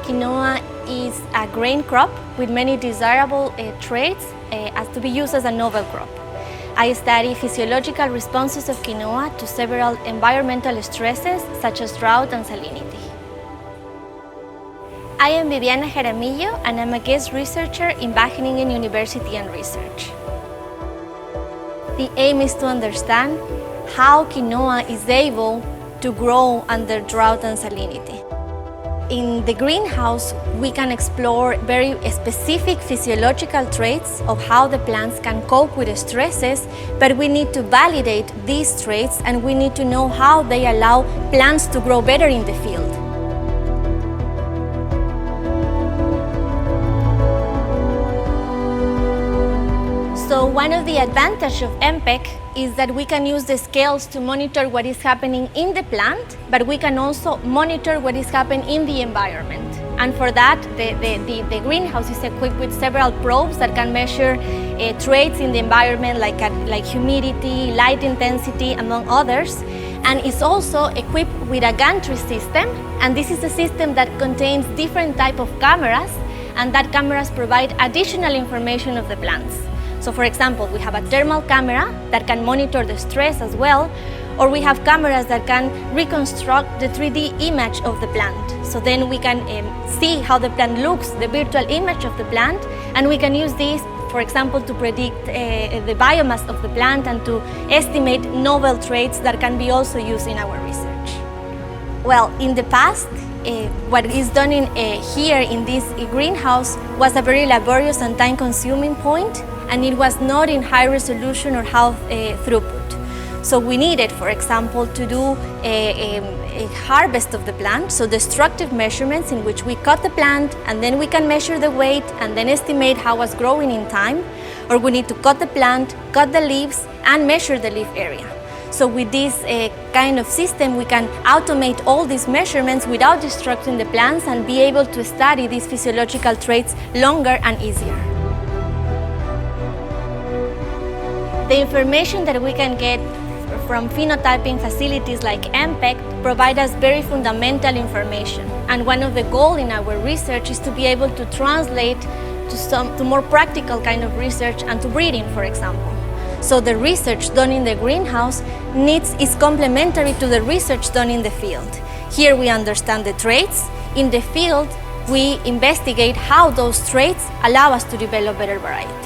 Quinoa is a grain crop with many desirable traits as to be used as a novel crop. I study physiological responses of quinoa to several environmental stresses such as drought and salinity. I am Viviana Jaramillo and I'm a guest researcher in Wageningen University and Research. The aim is to understand how quinoa is able to grow under drought and salinity. In the greenhouse, we can explore very specific physiological traits of how the plants can cope with stresses, but we need to validate these traits and we need to know how they allow plants to grow better in the field. So one of the advantages of MPEC is that we can use the scales to monitor what is happening in the plant, but we can also monitor what is happening in the environment. And for that, the greenhouse is equipped with several probes that can measure traits in the environment like humidity, light intensity, among others. And it's also equipped with a gantry system, and this is a system that contains different types of cameras, and that cameras provide additional information of the plants. So for example, we have a thermal camera that can monitor the stress as well, or we have cameras that can reconstruct the 3D image of the plant. So then we can see how the plant looks, the virtual image of the plant, and we can use this, for example, to predict the biomass of the plant and to estimate novel traits that can be also used in our research. Well, in the past, what is done here in this greenhouse was a very laborious and time-consuming point, and it was not in high resolution or high throughput. So we needed, for example, to do a harvest of the plant, so destructive measurements in which we cut the plant and then we can measure the weight and then estimate how it was growing in time, or we need to cut the plant, cut the leaves and measure the leaf area. So with this kind of system, we can automate all these measurements without destructing the plants and be able to study these physiological traits longer and easier. The information that we can get from phenotyping facilities like MPEC provide us very fundamental information. And one of the goals in our research is to be able to translate to more practical kind of research and to breeding, for example. So the research done in the greenhouse is complementary to the research done in the field. Here we understand the traits. In the field, we investigate how those traits allow us to develop better varieties.